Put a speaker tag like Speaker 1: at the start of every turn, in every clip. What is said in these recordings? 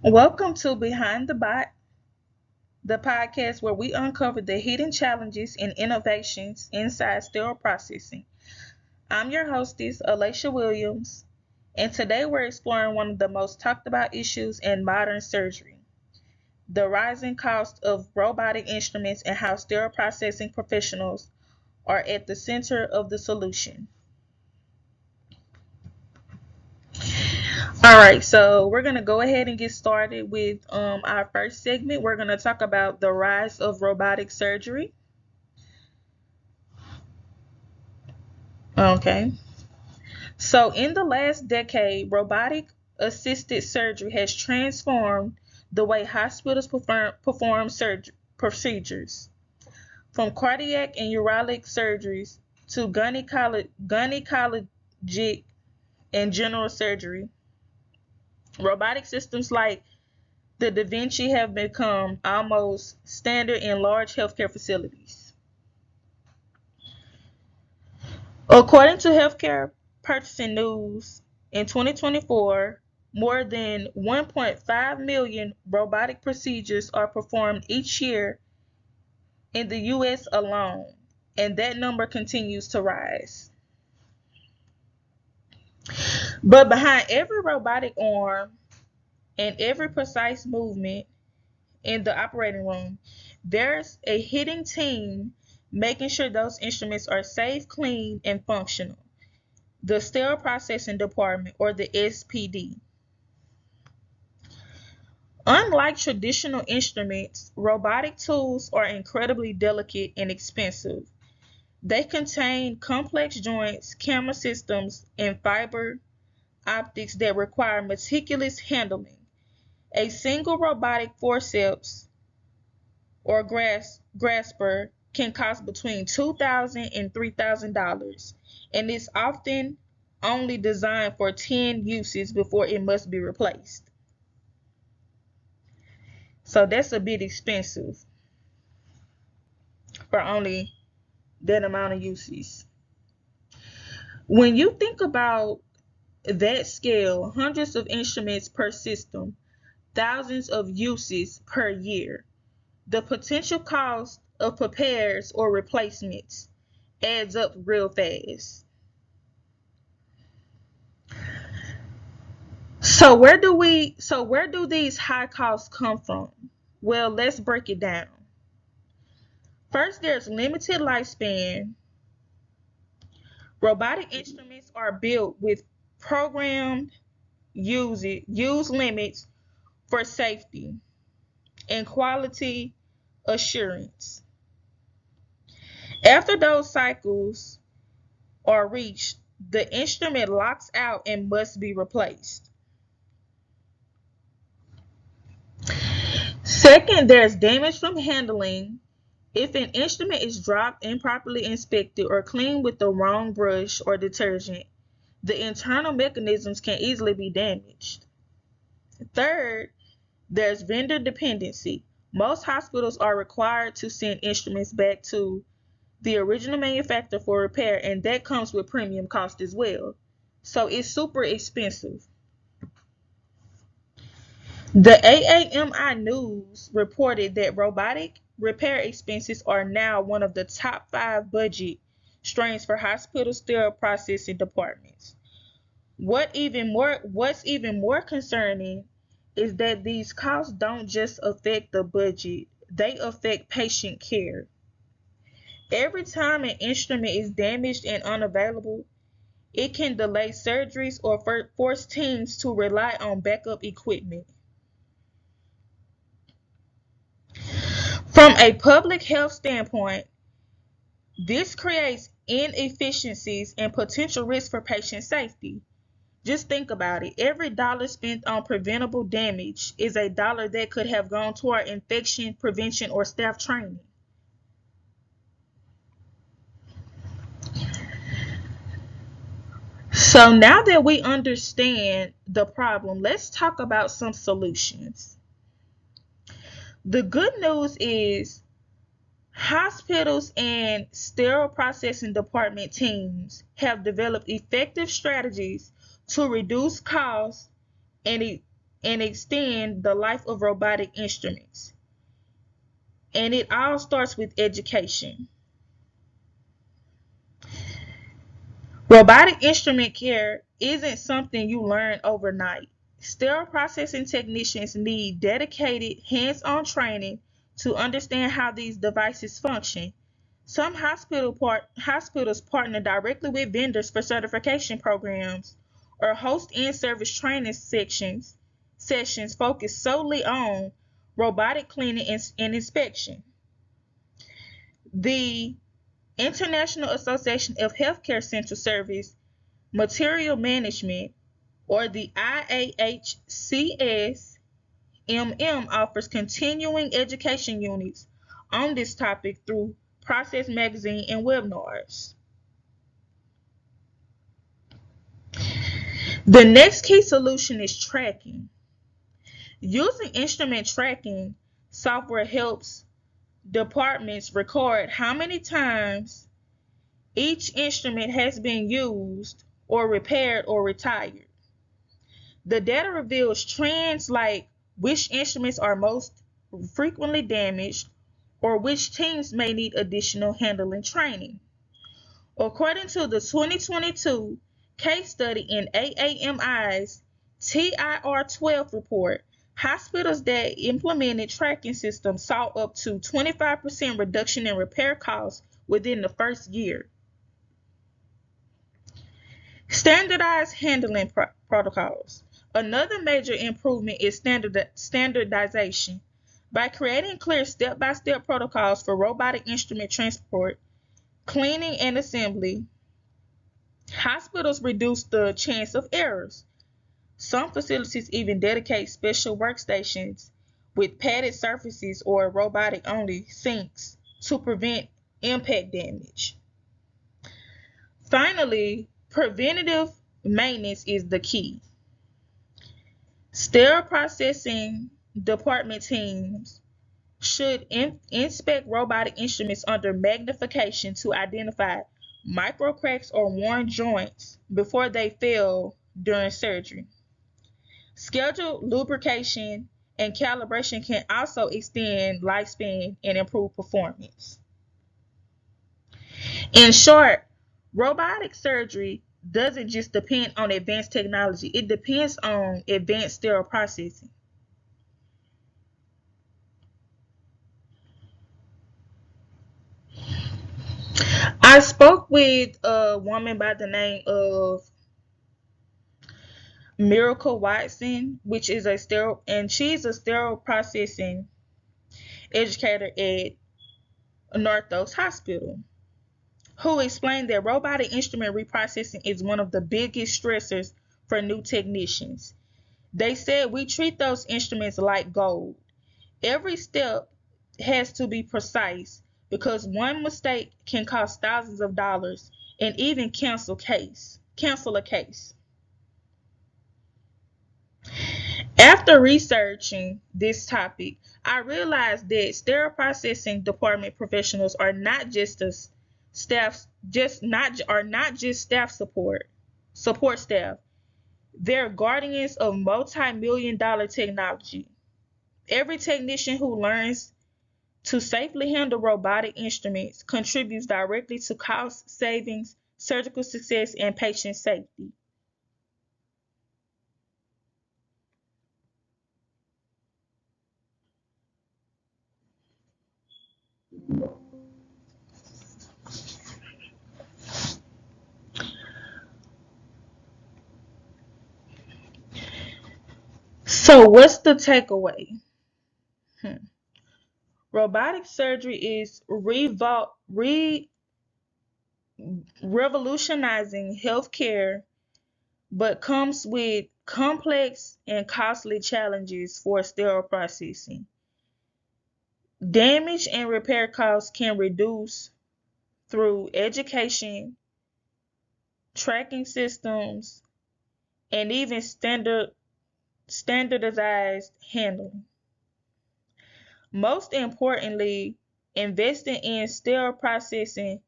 Speaker 1: Welcome to Behind the Bot, the podcast where we uncover the hidden challenges and innovations inside sterile processing. I'm your hostess, Alicia Williams, and today we're exploring one of the most talked about issues in modern surgery, the rising cost of robotic instruments and how sterile processing professionals are at the center of the solution. All right, so we're going to go ahead and get started with our first segment. We're going to talk about the rise of robotic surgery. Okay. So, in the last decade, robotic assisted surgery has transformed the way hospitals perform procedures, from cardiac and urologic surgeries to gynecologic and general surgery. Robotic systems like the Da Vinci have become almost standard in large healthcare facilities. According to Healthcare Purchasing News, in 2024, more than 1.5 million robotic procedures are performed each year in the US alone, and that number continues to rise. But behind every robotic arm and every precise movement in the operating room, there's a hidden team making sure those instruments are safe, clean, and functional. The Sterile Processing Department, or the SPD. Unlike traditional instruments, robotic tools are incredibly delicate and expensive. They contain complex joints, camera systems, and fiber optics that require meticulous handling. A single robotic forceps or grasper can cost between $2,000 and $3,000, and is often only designed for 10 uses before it must be replaced. So that's a bit expensive for only that amount of uses. When you think about that scale, hundreds of instruments per system, thousands of uses per year, the potential cost of repairs or replacements adds up real fast. So where do these high costs come from? Well, let's break it down. First, there's limited lifespan. Robotic instruments are built with programmed use limits for safety and quality assurance. After those cycles are reached, the instrument locks out and must be replaced. Second, there's damage from handling. If an instrument is dropped, improperly inspected, or cleaned with the wrong brush or detergent, the internal mechanisms can easily be damaged. Third, there's vendor dependency. Most hospitals are required to send instruments back to the original manufacturer for repair, and that comes with premium cost as well. So it's super expensive. The AAMI News reported that robotic repair expenses are now one of the top 5 budget strains for hospital sterile processing departments. What's even more concerning is that these costs don't just affect the budget, they affect patient care. Every time an instrument is damaged and unavailable, it can delay surgeries or force teams to rely on backup equipment. From a public health standpoint, this creates inefficiencies and potential risk for patient safety. Just think about it. Every dollar spent on preventable damage is a dollar that could have gone toward infection prevention or staff training. So now that we understand the problem, let's talk about some solutions. The good news is Hospitals and sterile processing department teams have developed effective strategies to reduce costs and, and extend the life of robotic instruments. And it all starts with education. Robotic instrument care isn't something you learn overnight. Sterile processing technicians need dedicated, hands-on training to understand how these devices function. Some hospitals partner directly with vendors for certification programs or host in-service training sessions focused solely on robotic cleaning and inspection. The International Association of Healthcare Central Service Material Management, or the IAHCSMM, offers continuing education units on this topic through Process Magazine and webinars. The next key solution is tracking. Using instrument tracking software helps departments record how many times each instrument has been used or repaired or retired. The data reveals trends like which instruments are most frequently damaged or which teams may need additional handling training. According to the 2022 case study in AAMI's TIR-12 report, hospitals that implemented tracking systems saw up to 25% reduction in repair costs within the first year. Standardized handling protocols. Another major improvement is standardization. By creating clear step-by-step protocols for robotic instrument transport, cleaning, and assembly, hospitals reduce the chance of errors. Some facilities even dedicate special workstations with padded surfaces or robotic-only sinks to prevent impact damage. Finally, preventative maintenance is the key. Sterile processing department teams should inspect robotic instruments under magnification to identify micro cracks or worn joints before they fail during surgery. Scheduled lubrication and calibration can also extend lifespan and improve performance. In short, robotic surgery doesn't just depend on advanced technology, it depends on advanced sterile processing. I spoke with a woman by the name of Miracle Watson, which is she's a sterile processing educator at North Oaks Hospital, who explained that robotic instrument reprocessing is one of the biggest stressors for new technicians. They said we treat those instruments like gold. Every step has to be precise because one mistake can cost thousands of dollars and even cancel a case. After researching this topic, I realized that sterile processing department professionals are not just staff support staff. They're guardians of multi-million-dollar technology. Every technician who learns to safely handle robotic instruments contributes directly to cost savings, surgical success, and patient safety. So, what's the takeaway? Robotic surgery is revolutionizing healthcare, but comes with complex and costly challenges for sterile processing. Damage and repair costs can reduce through education, tracking systems, and even standardized handling. Most importantly, Investing in sterile processing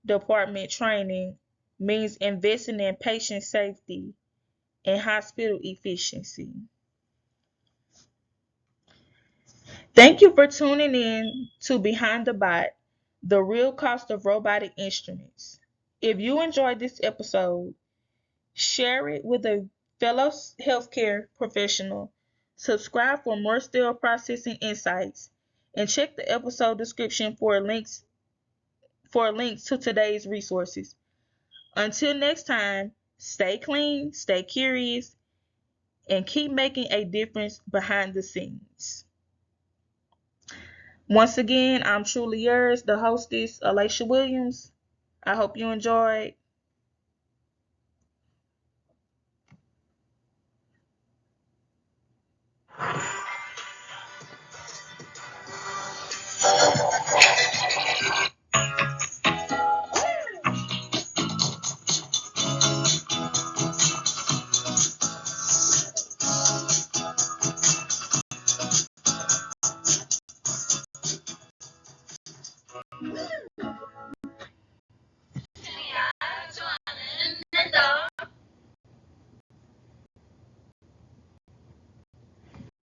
Speaker 1: department training means investing in patient safety and hospital efficiency. Thank you for tuning in to Behind the Bot, the real cost of robotic instruments. If you enjoyed this episode, share it with a fellow healthcare professional, subscribe for more sterile processing insights, and check the episode description for links to today's resources. Until next time, stay clean, stay curious, and keep making a difference behind the scenes. Once again, I'm truly yours, the hostess, Alicia Williams. I hope you enjoyed.